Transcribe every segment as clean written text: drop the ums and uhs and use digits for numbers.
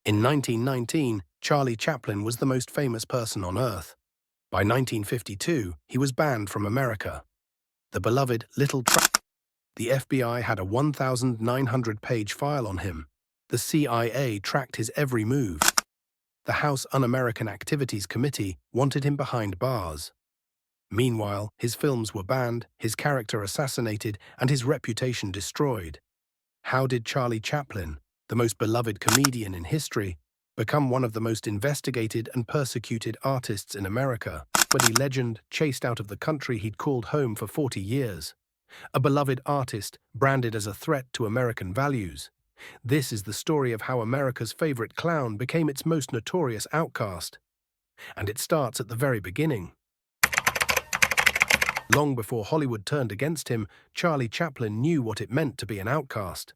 In 1919, Charlie Chaplin was the most famous person on Earth. By 1952, he was banned from America. The beloved Little Tramp. The FBI had a 1,900-page file on him. The CIA tracked his every move. The House Un-American Activities Committee wanted him behind bars. Meanwhile, his films were banned, his character assassinated, and his reputation destroyed. How did Charlie Chaplin, the most beloved comedian in history, become one of the most investigated and persecuted artists in America? A legend chased out of the country he'd called home for 40 years. A beloved artist branded as a threat to American values. This is the story of how America's favorite clown became its most notorious outcast. And it starts at the very beginning. Long before Hollywood turned against him, Charlie Chaplin knew what it meant to be an outcast.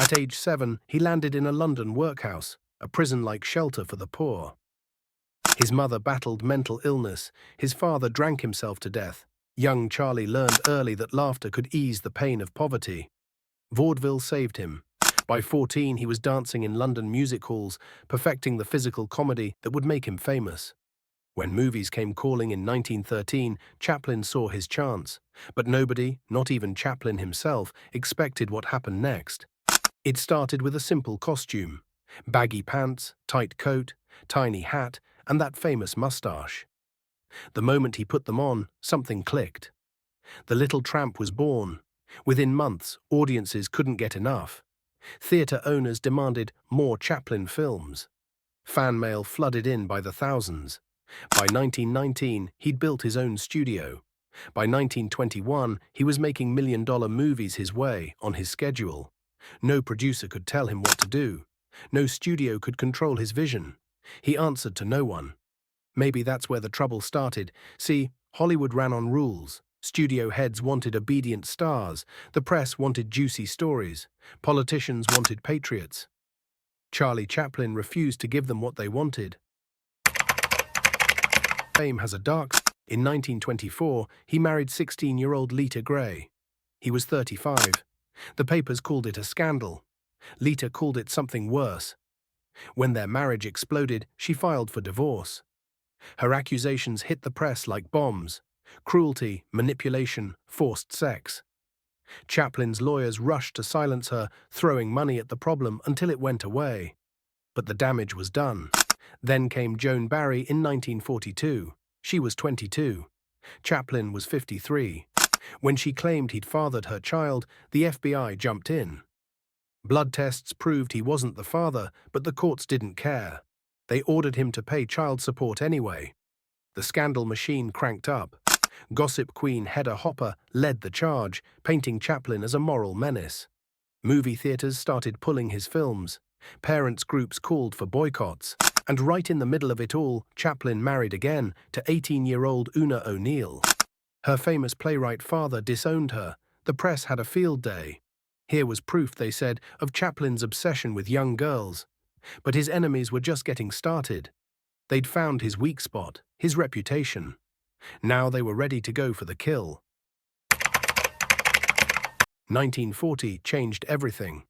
At age 7, he landed in a London workhouse, a prison-like shelter for the poor. His mother battled mental illness, his father drank himself to death. Young Charlie learned early that laughter could ease the pain of poverty. Vaudeville saved him. By 14, he was dancing in London music halls, perfecting the physical comedy that would make him famous. When movies came calling in 1913, Chaplin saw his chance. But nobody, not even Chaplin himself, expected what happened next. It started with a simple costume: baggy pants, tight coat, tiny hat, and that famous mustache. The moment he put them on, something clicked. The Little Tramp was born. Within months, audiences couldn't get enough. Theatre owners demanded more Chaplin films. Fan mail flooded in by the thousands. By 1919, he'd built his own studio. By 1921, he was making million-dollar movies his way, on his schedule. No producer could tell him what to do. No studio could control his vision. He answered to no one. Maybe that's where the trouble started. See, Hollywood ran on rules. Studio heads wanted obedient stars. The press wanted juicy stories. Politicians wanted patriots. Charlie Chaplin refused to give them what they wanted. Fame has a dark side. In 1924, he married 16-year-old Lita Gray. He was 35. The papers called it a scandal. Lita called it something worse. When their marriage exploded, she filed for divorce. Her accusations hit the press like bombs: cruelty, manipulation, forced sex. Chaplin's lawyers rushed to silence her, throwing money at the problem until it went away. But the damage was done. Then came Joan Barry in 1942. She was 22. Chaplin was 53. When she claimed he'd fathered her child, the FBI jumped in. Blood tests proved he wasn't the father, but the courts didn't care. They ordered him to pay child support anyway. The scandal machine cranked up. Gossip queen Hedda Hopper led the charge, painting Chaplin as a moral menace. Movie theaters started pulling his films. Parents' groups called for boycotts. And right in the middle of it all, Chaplin married again to 18-year-old Una O'Neill. Her famous playwright father disowned her. The press had a field day. Here was proof, they said, of Chaplin's obsession with young girls. But his enemies were just getting started. They'd found his weak spot, his reputation. Now they were ready to go for the kill. 1940 changed everything.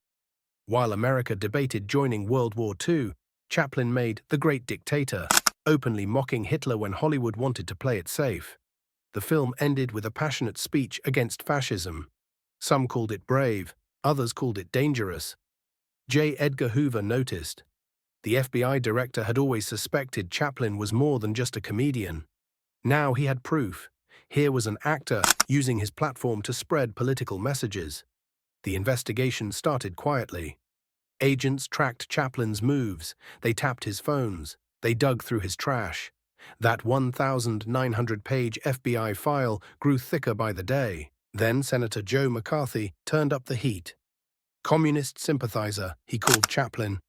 While America debated joining World War II, Chaplin made The Great Dictator, openly mocking Hitler when Hollywood wanted to play it safe. The film ended with a passionate speech against fascism. Some called it brave, others called it dangerous. J. Edgar Hoover noticed. The FBI director had always suspected Chaplin was more than just a comedian. Now he had proof. Here was an actor using his platform to spread political messages. The investigation started quietly. Agents tracked Chaplin's moves. They tapped his phones. They dug through his trash. That 1,900-page FBI file grew thicker by the day. Then Senator Joe McCarthy turned up the heat. Communist sympathizer, he called Chaplin.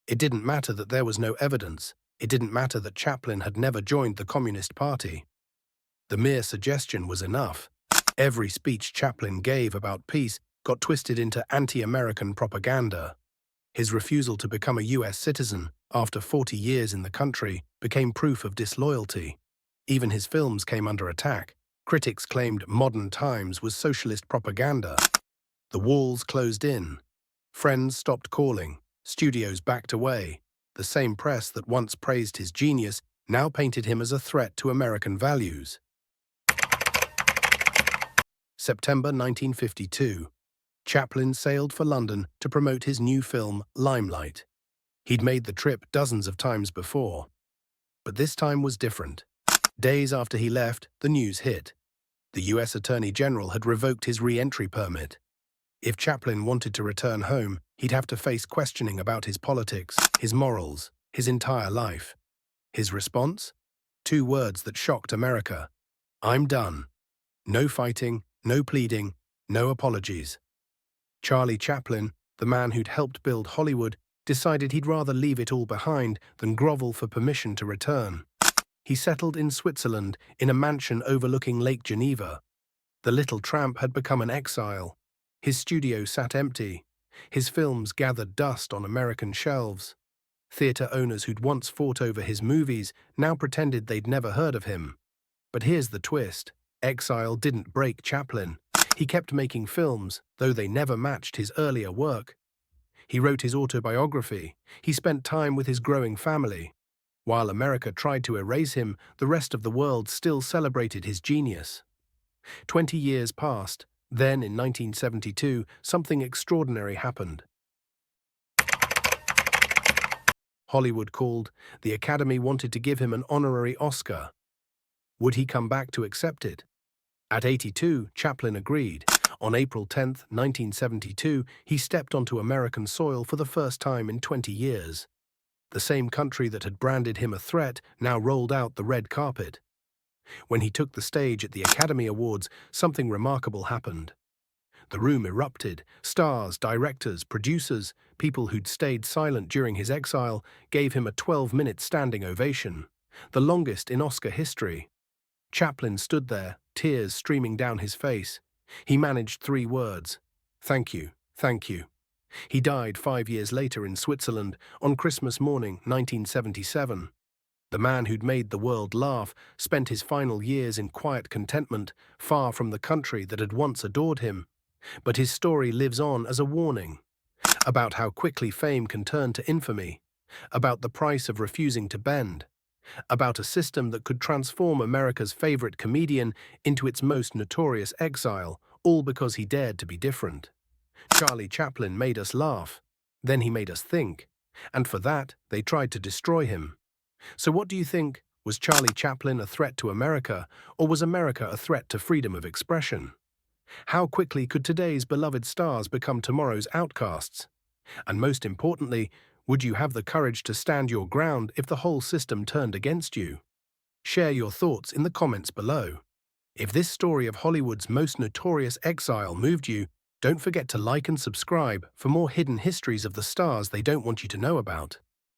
It didn't matter that there was no evidence. It didn't matter that Chaplin had never joined the Communist Party. The mere suggestion was enough. Every speech Chaplin gave about peace got twisted into anti-American propaganda. His refusal to become a U.S. citizen after 40 years in the country became proof of disloyalty. Even his films came under attack. Critics claimed Modern Times was socialist propaganda. The walls closed in. Friends stopped calling. Studios backed away. The same press that once praised his genius now painted him as a threat to American values. September 1952. Chaplin sailed for London to promote his new film, Limelight. He'd made the trip dozens of times before. But this time was different. Days after he left, the news hit. The US Attorney General had revoked his re-entry permit. If Chaplin wanted to return home, he'd have to face questioning about his politics, his morals, his entire life. His response? 2 words that shocked America. I'm done. No fighting, no pleading, no apologies. Charlie Chaplin, the man who'd helped build Hollywood, decided he'd rather leave it all behind than grovel for permission to return. He settled in Switzerland in a mansion overlooking Lake Geneva. The Little Tramp had become an exile. His studio sat empty. His films gathered dust on American shelves. Theatre owners who'd once fought over his movies now pretended they'd never heard of him. But here's the twist. Exile didn't break Chaplin. He kept making films, though they never matched his earlier work. He wrote his autobiography. He spent time with his growing family. While America tried to erase him, the rest of the world still celebrated his genius. 20 years passed. Then, in 1972, something extraordinary happened. Hollywood called. The Academy wanted to give him an honorary Oscar. Would he come back to accept it? At 82, Chaplin agreed. On April 10, 1972, he stepped onto American soil for the first time in 20 years. The same country that had branded him a threat now rolled out the red carpet. When he took the stage at the Academy Awards, something remarkable happened. The room erupted. Stars, directors, producers, people who'd stayed silent during his exile, gave him a 12-minute standing ovation, the longest in Oscar history. Chaplin stood there, tears streaming down his face. He managed 3 words: "Thank you, thank you." He died 5 years later in Switzerland on Christmas morning, 1977. The man who'd made the world laugh spent his final years in quiet contentment, far from the country that had once adored him. But his story lives on as a warning about how quickly fame can turn to infamy, about the price of refusing to bend, about a system that could transform America's favorite comedian into its most notorious exile, all because he dared to be different. Charlie Chaplin made us laugh. Then he made us think. And for that, they tried to destroy him. So what do you think? Was Charlie Chaplin a threat to America, or was America a threat to freedom of expression? How quickly could today's beloved stars become tomorrow's outcasts? And most importantly, would you have the courage to stand your ground if the whole system turned against you? Share your thoughts in the comments below. If this story of Hollywood's most notorious exile moved you, don't forget to like and subscribe for more hidden histories of the stars they don't want you to know about.